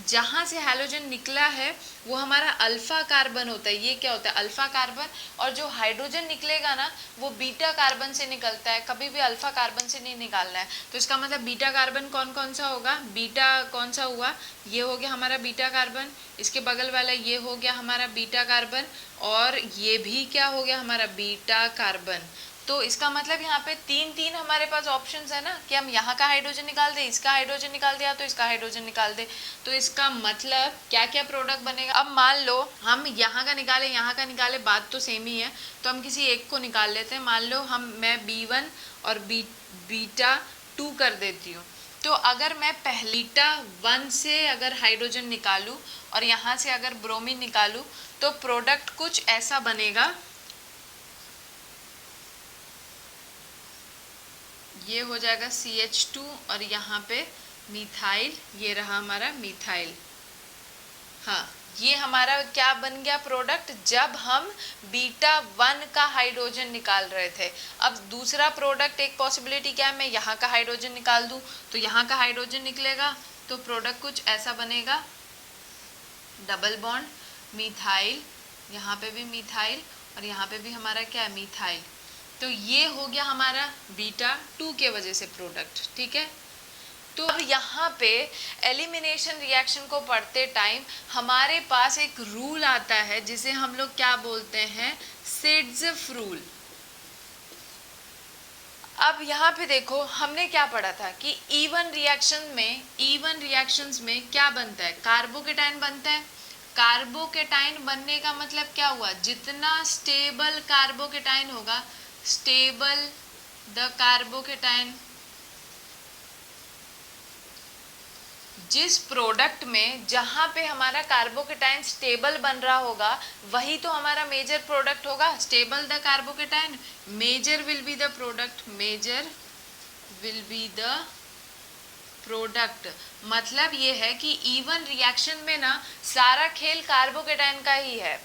जहाँ से हैलोजन निकला है वो हमारा अल्फा कार्बन होता है। ये क्या होता है, अल्फा कार्बन, और जो हाइड्रोजन निकलेगा ना वो बीटा कार्बन से निकलता है, कभी भी अल्फा कार्बन से नहीं निकालना है। तो इसका मतलब बीटा कार्बन कौन कौन सा होगा, बीटा कौन सा हुआ, ये हो गया हमारा बीटा कार्बन, इसके बगल वाला ये हो गया हमारा बीटा कार्बन, और ये भी क्या हो गया हमारा बीटा कार्बन। तो इसका मतलब यहाँ पे 3 हमारे पास ऑप्शंस है ना, कि हम यहाँ का हाइड्रोजन निकाल दे, इसका हाइड्रोजन निकाल दिया तो इसका हाइड्रोजन निकाल दे। तो इसका मतलब क्या क्या प्रोडक्ट बनेगा। अब मान लो हम यहाँ का निकाले, यहाँ का निकाले, बात तो सेम ही है, तो हम किसी एक को निकाल लेते हैं। मान लो मैं B1 और बीटा 2 कर देती हूँ। तो अगर मैं बीटा 1 से अगर हाइड्रोजन निकालूं और यहाँ से अगर ब्रोमीन निकालूं तो प्रोडक्ट कुछ ऐसा बनेगा। ये हो जाएगा CH2 और यहाँ पे मिथाइल, ये रहा हमारा मिथाइल। हाँ, ये हमारा क्या बन गया प्रोडक्ट, जब हम बीटा 1 का हाइड्रोजन निकाल रहे थे। अब दूसरा प्रोडक्ट, एक पॉसिबिलिटी क्या है, मैं यहाँ का हाइड्रोजन निकाल दूँ तो यहाँ का हाइड्रोजन निकलेगा, तो प्रोडक्ट कुछ ऐसा बनेगा, डबल बॉन्ड मिथाइल, यहाँ पे भी मिथाइल और यहाँ पे भी हमारा क्या है, मिथाइल। तो ये हो गया हमारा बीटा 2 के वजह से प्रोडक्ट, ठीक है। तो अब यहाँ पे एलिमिनेशन रिएक्शन को पढ़ते टाइम हमारे पास एक रूल आता है जिसे हम लोग क्या बोलते हैं, सिड्ज़ रूल। अब यहाँ पे देखो हमने क्या पढ़ा था कि इवन रिएक्शंस में क्या बनता है, कार्बोकेटाइन बनता है। कार्बोकेटाइन बनने का मतलब क्या हुआ, जितना स्टेबल कार्बोकेटाइन होगा, स्टेबल द कार्बोकेटाइन, जिस प्रोडक्ट में जहाँ पे हमारा कार्बोकेटाइन स्टेबल बन रहा होगा वही तो हमारा मेजर प्रोडक्ट होगा। Stable the carbocation, major will be the product, major will be the product. मतलब ये है कि इवन रिएक्शन में ना सारा खेल कार्बोकेटाइन का ही है।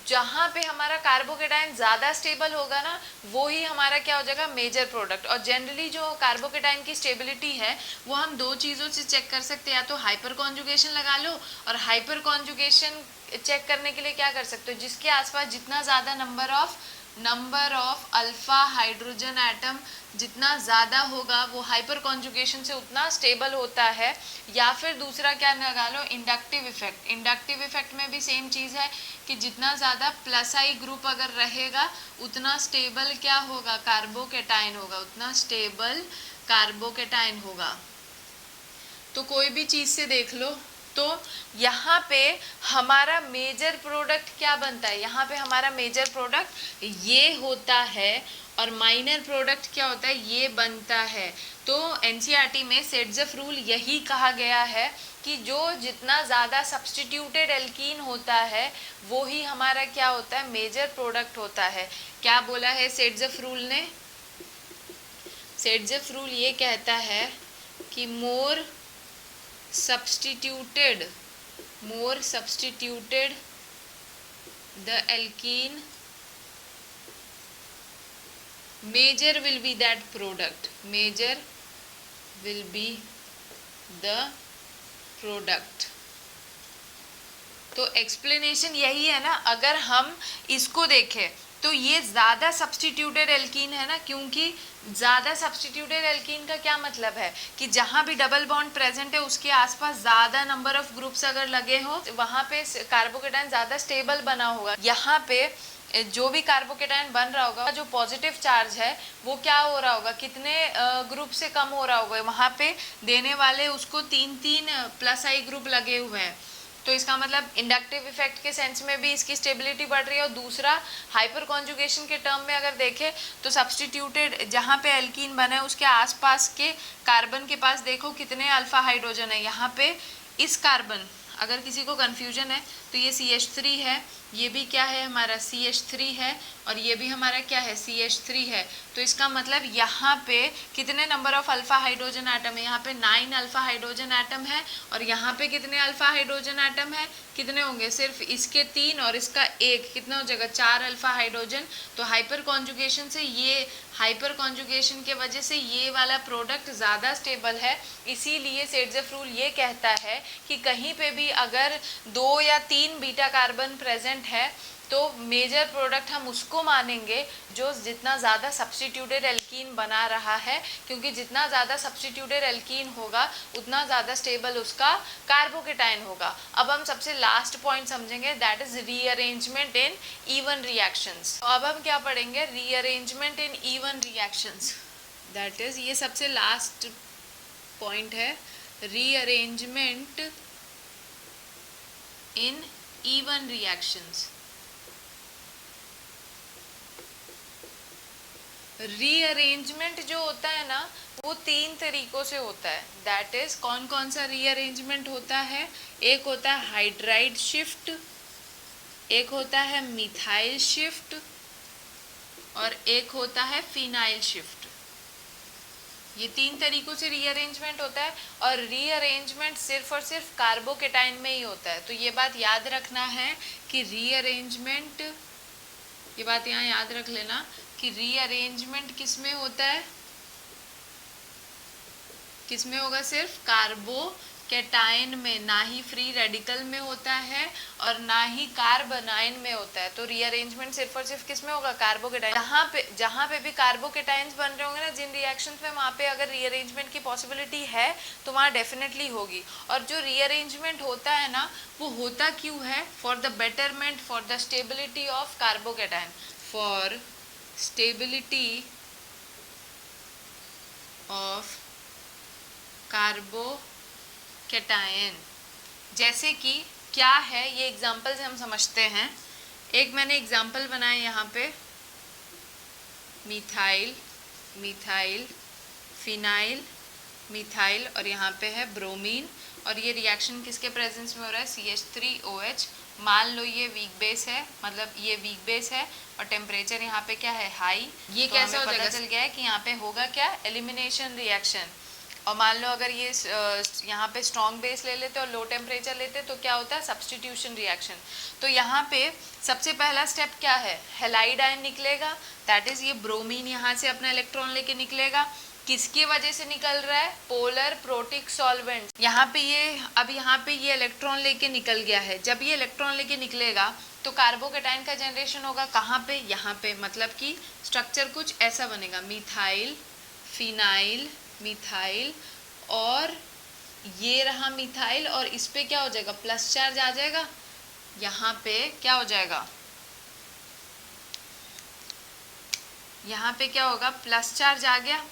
जहाँ पे हमारा कार्बोकेटाइन ज़्यादा स्टेबल होगा ना वो ही हमारा क्या हो जाएगा, मेजर प्रोडक्ट। और जनरली जो कार्बोकेटाइन की स्टेबिलिटी है वो हम दो चीज़ों से चेक कर सकते हैं, या तो हाइपर कॉन्जुगेशन लगा लो, और हाइपर कॉन्जुगेशन चेक करने के लिए क्या कर सकते हो, जिसके आसपास जितना ज़्यादा number of number of alpha hydrogen atom जितना ज़्यादा होगा वो हाइपर कॉन्जुगेशन से उतना स्टेबल होता है। या फिर दूसरा क्या लगा लो, इंडक्टिव इफेक्ट। इंडक्टिव इफेक्ट में भी सेम चीज़ है कि जितना ज़्यादा प्लस आई ग्रुप अगर रहेगा उतना स्टेबल क्या होगा, कार्बोकेटाइन होगा, उतना स्टेबल कार्बोकेटाइन होगा। तो कोई भी चीज़ से देख लो, तो यहाँ पे हमारा मेजर प्रोडक्ट क्या बनता है, यहाँ पे हमारा मेजर प्रोडक्ट ये होता है और माइनर प्रोडक्ट क्या होता है, ये बनता है। तो एनसीईआरटी में सेट्ज़ेफ रूल यही कहा गया है कि जो जितना ज़्यादा सब्स्टिट्यूटेड एल्कीन होता है वो ही हमारा क्या होता है, मेजर प्रोडक्ट होता है। क्या बोला है सेट्ज़ेफ रूल ने? सेट्ज़ेफ रूल ये कहता है कि मोर substituted the alkene, major will be that product, major will be the product। तो एक्सप्लेनेशन यही है ना। अगर हम इसको देखें तो ये ज़्यादा सब्स्टिट्यूटेड एल्कीन है ना, क्योंकि ज़्यादा सब्स्टिट्यूटेड एल्कीन का क्या मतलब है कि जहाँ भी डबल बॉन्ड प्रेजेंट है उसके आसपास ज़्यादा नंबर ऑफ ग्रुप्स अगर लगे हो वहाँ पे कार्बोकेटाइन ज़्यादा स्टेबल बना होगा। यहाँ पे जो भी कार्बोकेटाइन बन रहा होगा, जो पॉजिटिव चार्ज है वो क्या हो रहा होगा, कितने ग्रुप से कम हो रहा होगा, वहाँ पे देने वाले उसको 3 प्लस आई ग्रुप लगे हुए हैं। तो इसका मतलब इंडक्टिव इफेक्ट के सेंस में भी इसकी स्टेबिलिटी बढ़ रही है। और दूसरा हाइपर कॉन्जुगेशन के टर्म में अगर देखें तो सब्स्टिट्यूटेड जहाँ पे एल्कीन बना है उसके आसपास के कार्बन के पास देखो कितने अल्फा हाइड्रोजन है। यहाँ पे इस कार्बन, अगर किसी को कन्फ्यूजन है तो ये CH3 है, ये भी क्या है हमारा CH3 है, और ये भी हमारा क्या है CH3 है। तो इसका मतलब यहाँ पे कितने number of alpha hydrogen atom है, यहाँ पे 9 अल्फा हाइड्रोजन एटम है। और यहाँ पे कितने अल्फा हाइड्रोजन एटम है, कितने होंगे, सिर्फ इसके 3 और इसका 1, कितना हो जाएगा 4 अल्फा हाइड्रोजन। तो हाइपर कॉन्जुगेशन से ये, हाइपर कॉन्जुगेशन के वजह से ये वाला प्रोडक्ट ज़्यादा स्टेबल है। इसीलिए सेट्ज़ेफ रूल ये कहता है कि कहीं पे भी अगर 2 या 3 बीटा कार्बन प्रेजेंट है तो मेजर प्रोडक्ट हम उसको मानेंगे जो जितना ज़्यादा सब्स्टिट्यूटेड एल्कीन बना रहा है, क्योंकि जितना ज़्यादा सब्स्टिट्यूटेड एल्कीन होगा उतना ज़्यादा स्टेबल उसका कार्बोकेटाइन होगा। अब हम सबसे लास्ट पॉइंट समझेंगे, that is rearrangement in even reactions. तो अब हम क्या पढ़ेंगे, rearrangement in even reactions, that is ये सबसे लास्ट पॉइंट है, rearrangement in even reactions. Rearrangement जो होता है ना वो 3 तरीकों से होता है। दैट इज कौन कौन सा रीअरेंजमेंट होता है, एक होता है हाइड्राइड शिफ्ट, एक होता है मिथाइल शिफ्ट, और एक होता है फिनाइल शिफ्ट। ये 3 तरीकों से रीअरेंजमेंट होता है, और रीअरेंजमेंट सिर्फ और सिर्फ कार्बोकेटाइन में ही होता है। तो ये बात याद रखना है कि रीअरेंजमेंट, ये बात यहाँ याद रख लेना कि रीअरेंजमेंट किस में होता है, किस में होगा, सिर्फ कार्बोकेटाइन में, ना ही फ्री रेडिकल में होता है और ना ही कार्बोनाइन में होता है। तो रीअरेंजमेंट सिर्फ और सिर्फ किस में होगा, कार्बोकेटाइन। जहाँ पे भी कार्बोकेटाइन्स बन रहे होंगे ना जिन रिएक्शंस में, वहाँ पे अगर रीअरेंजमेंट की पॉसिबिलिटी है तो वहाँ डेफिनेटली होगी। और जो रीअरेंजमेंट होता है ना वो होता क्यों है, for the betterment, for the stability of carbocation, for stability of carbocation. जैसे कि क्या है, ये एग्जाम्पल से हम समझते हैं। एक मैंने एग्जाम्पल बनाया यहाँ पे, मिथाइल, मिथाइल, फिनाइल, मिथाइल, और यहाँ पे है ब्रोमीन, और ये रिएक्शन किसके प्रेजेंस में हो रहा है, CH3OH। मान लो ये वीक बेस है, मतलब ये वीक बेस है और टेम्परेचर यहाँ पे क्या है, हाई। ये तो कैसे हो जाएगा, चल गया है कि यहाँ पे होगा क्या, एलिमिनेशन रिएक्शन। और मान लो अगर ये यहाँ पे स्ट्रॉन्ग बेस ले लेते और लो टेम्परेचर लेते तो क्या होता है, सब्स्टिट्यूशन रिएक्शन। तो यहाँ पे सबसे पहला स्टेप क्या है, हैलाइड आयन निकलेगा, दैट इज ये ब्रोमीन यहाँ से अपना इलेक्ट्रॉन लेके निकलेगा, किसकी वजह से निकल रहा है? Polar protic solvent. यहाँ पे ये, अब यहाँ पे ये इलेक्ट्रॉन लेके निकल गया है। जब ये इलेक्ट्रॉन लेके निकलेगा तो कार्बोकेटाइन का जनरेशन होगा कहाँ पे? यहाँ पे। मतलब कि स्ट्रक्चर कुछ ऐसा बनेगा, मिथाइल, फिनाइल, मिथाइल, और ये रहा मिथाइल, और इस पे क्या हो जाएगा? प्लस चार्ज आ जाएगा। यहाँ पे क्या हो जाएगा? यहाँ पे क्या होगा? प्लस चार्ज आ गया।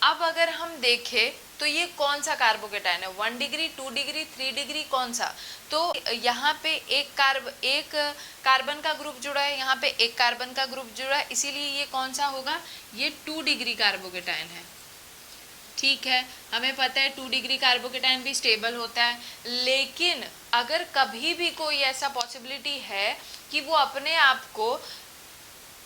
अब अगर हम देखें तो ये कौन सा कार्बोकेटाइन है? 1 डिग्री, 2 डिग्री, 3 डिग्री, कौन सा? तो यहाँ पे एक कार्बन का ग्रुप जुड़ा है, यहाँ पे एक कार्बन का ग्रुप जुड़ा है, इसीलिए ये कौन सा होगा? ये 2 डिग्री कार्बोकेटाइन है। ठीक है, हमें पता है 2 डिग्री कार्बोकेटाइन भी स्टेबल होता है, लेकिन अगर कभी भी कोई ऐसा पॉसिबिलिटी है कि वो अपने आप को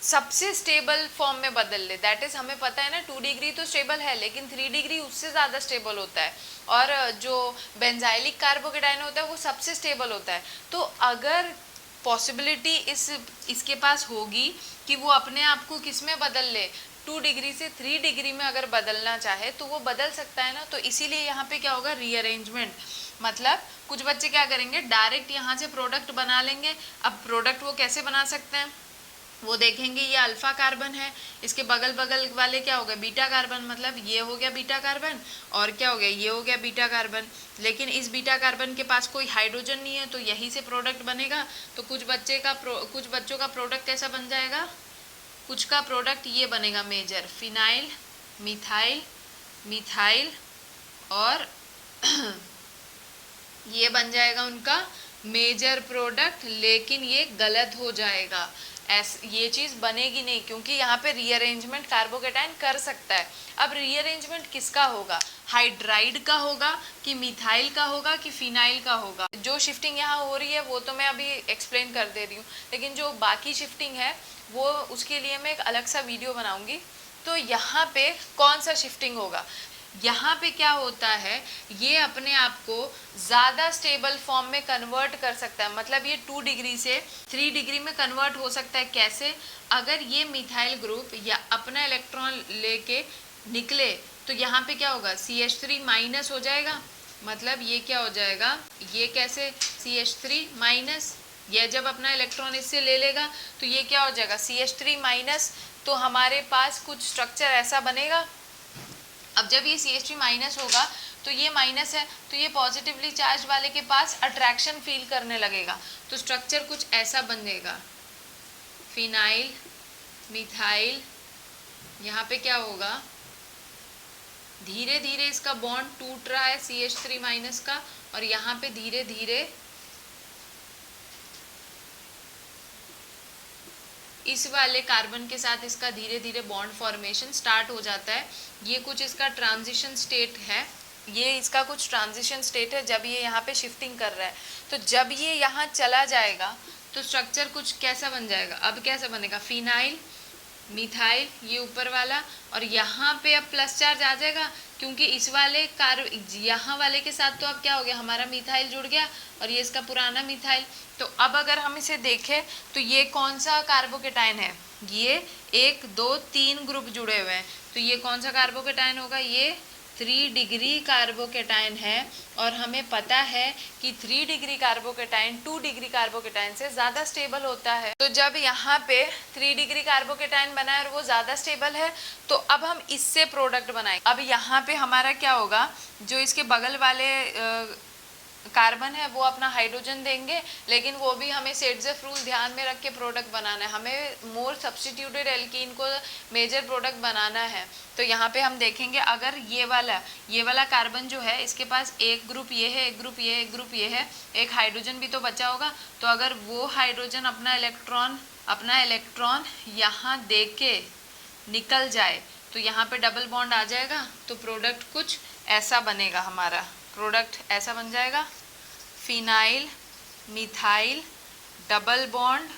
सबसे स्टेबल फॉर्म में बदल ले, दैट इज, हमें पता है ना 2 डिग्री तो स्टेबल है, लेकिन 3 डिग्री उससे ज़्यादा स्टेबल होता है, और जो बेंजाइलिक कार्बोकेटाइन होता है वो सबसे स्टेबल होता है। तो अगर पॉसिबिलिटी इसके पास होगी कि वो अपने आप को किस में बदल ले, 2 डिग्री से 3 डिग्री में अगर बदलना चाहे तो वो बदल सकता है ना। तो इसीलिए यहाँ पे क्या होगा? रीअरेंजमेंट। मतलब कुछ बच्चे क्या करेंगे? डायरेक्ट यहाँ से प्रोडक्ट बना लेंगे। अब प्रोडक्ट वो कैसे बना सकते हैं वो देखेंगे। ये अल्फा कार्बन है, इसके बगल बगल वाले क्या हो गए? Beta carbon. मतलब ये हो गया बीटा कार्बन, और क्या हो गया? ये हो गया बीटा कार्बन। लेकिन इस बीटा कार्बन के पास कोई हाइड्रोजन नहीं है, तो यही से प्रोडक्ट बनेगा। तो कुछ बच्चों का प्रोडक्ट कैसा बन जाएगा? कुछ का प्रोडक्ट ये बनेगा मेजर, फिनाइल, मिथाइल, मिथाइल, और ये बन जाएगा उनका मेजर प्रोडक्ट। लेकिन ये गलत हो जाएगा, ये चीज़ बनेगी नहीं, क्योंकि यहाँ पे रीअरेंजमेंट कार्बोकेटाइन कर सकता है। अब रीअरेंजमेंट किसका होगा? हाइड्राइड का होगा कि मिथाइल का होगा कि फिनाइल का होगा? जो शिफ्टिंग यहाँ हो रही है वो तो मैं अभी एक्सप्लेन कर दे रही हूँ, लेकिन जो बाकी शिफ्टिंग है वो उसके लिए मैं एक अलग सा वीडियो बनाऊंगी। तो यहाँ पे कौन सा शिफ्टिंग होगा? यहाँ पे क्या होता है? ये अपने आप को ज़्यादा स्टेबल फॉर्म में कन्वर्ट कर सकता है। मतलब ये 2 डिग्री से 3 डिग्री में कन्वर्ट हो सकता है। कैसे? अगर ये मिथाइल ग्रुप या अपना इलेक्ट्रॉन लेके निकले तो यहाँ पे क्या होगा? CH3 माइनस हो जाएगा। मतलब ये क्या हो जाएगा? ये कैसे? CH3 minus. यह जब अपना इलेक्ट्रॉन इससे ले लेगा तो ये क्या हो जाएगा? CH3 minus. तो हमारे पास कुछ स्ट्रक्चर ऐसा बनेगा। अब जब ये CH3 माइनस होगा तो ये माइनस है, तो ये पॉजिटिवली चार्ज वाले के पास अट्रैक्शन फील करने लगेगा, तो स्ट्रक्चर कुछ ऐसा बनेगा, फिनाइल, मिथाइल। यहाँ पे क्या होगा? धीरे धीरे इसका बॉन्ड टूट रहा है CH3 माइनस का, और यहाँ पे धीरे धीरे इस वाले कार्बन के साथ इसका धीरे धीरे बॉन्ड फॉर्मेशन स्टार्ट हो जाता है। ये कुछ इसका ट्रांजिशन स्टेट है, ये इसका कुछ ट्रांजिशन स्टेट है जब ये यहाँ पे शिफ्टिंग कर रहा है। तो जब ये यहाँ चला जाएगा तो स्ट्रक्चर कुछ कैसा बन जाएगा? अब कैसा बनेगा? फिनाइल, मिथाइल, ये ऊपर वाला, और यहाँ पे अब प्लस चार्ज आ जाएगा, क्योंकि इस वाले यहाँ वाले के साथ तो अब क्या हो गया? हमारा मिथाइल जुड़ गया, और ये इसका पुराना मिथाइल। तो अब अगर हम इसे देखें तो ये कौन सा कार्बोकेटाइन है? ये 1, 2, 3 ग्रुप जुड़े हुए हैं, तो ये कौन सा कार्बोकेटाइन होगा? ये 3 डिग्री कार्बोकेटाइन है। और हमें पता है कि 3 डिग्री कार्बोकेटाइन 2 डिग्री कार्बोकेटाइन से ज़्यादा स्टेबल होता है। तो जब यहाँ पे 3 डिग्री कार्बोकेटाइन बना है और वो ज़्यादा स्टेबल है, तो अब हम इससे प्रोडक्ट बनाएंगे। अब यहाँ पे हमारा क्या होगा? जो इसके बगल वाले कार्बन है वो अपना हाइड्रोजन देंगे, लेकिन वो भी हमें सेट्जेफ रूल ध्यान में रख के प्रोडक्ट बनाना है। हमें मोर सब्स्टिट्यूटेड एल्कीन को मेजर प्रोडक्ट बनाना है। तो यहाँ पे हम देखेंगे, अगर ये वाला कार्बन जो है इसके पास एक ग्रुप ये है, एक ग्रुप ये है, एक ग्रुप ये है, एक हाइड्रोजन भी तो बचा होगा। तो अगर वो हाइड्रोजन अपना इलेक्ट्रॉन यहाँ दे के निकल जाए तो यहाँ पे डबल बॉन्ड आ जाएगा, तो प्रोडक्ट कुछ ऐसा बनेगा। हमारा प्रोडक्ट ऐसा बन जाएगा, फिनाइल, मिथाइल, डबल बॉन्ड,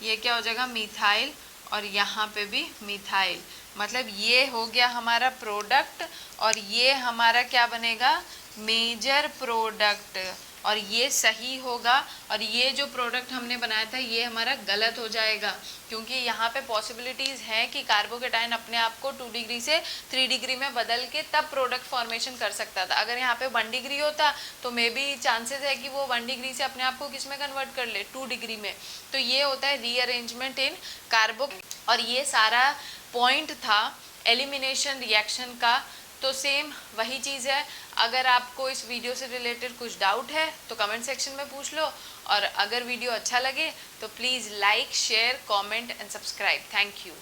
ये क्या हो जाएगा? मिथाइल, और यहाँ पे भी मिथाइल। मतलब ये हो गया हमारा प्रोडक्ट, और ये हमारा क्या बनेगा? Major product. और ये सही होगा, और ये जो प्रोडक्ट हमने बनाया था ये हमारा गलत हो जाएगा, क्योंकि यहाँ पे पॉसिबिलिटीज़ हैं कि कार्बोकेटाइन अपने आप को 2 डिग्री से 3 डिग्री में बदल के तब प्रोडक्ट फॉर्मेशन कर सकता था। अगर यहाँ पे 1 डिग्री होता तो मे बी चांसेस है कि वो 1 डिग्री से अपने आप को किस में कन्वर्ट कर ले, 2 डिग्री में। तो ये होता है रीअरेंजमेंट इन कार्बो। और ये सारा पॉइंट था एलिमिनेशन रिएक्शन का। तो सेम वही चीज़ है। अगर आपको इस वीडियो से रिलेटेड कुछ डाउट है तो कमेंट सेक्शन में पूछ लो, और अगर वीडियो अच्छा लगे तो please like, share, comment and subscribe. Thank you.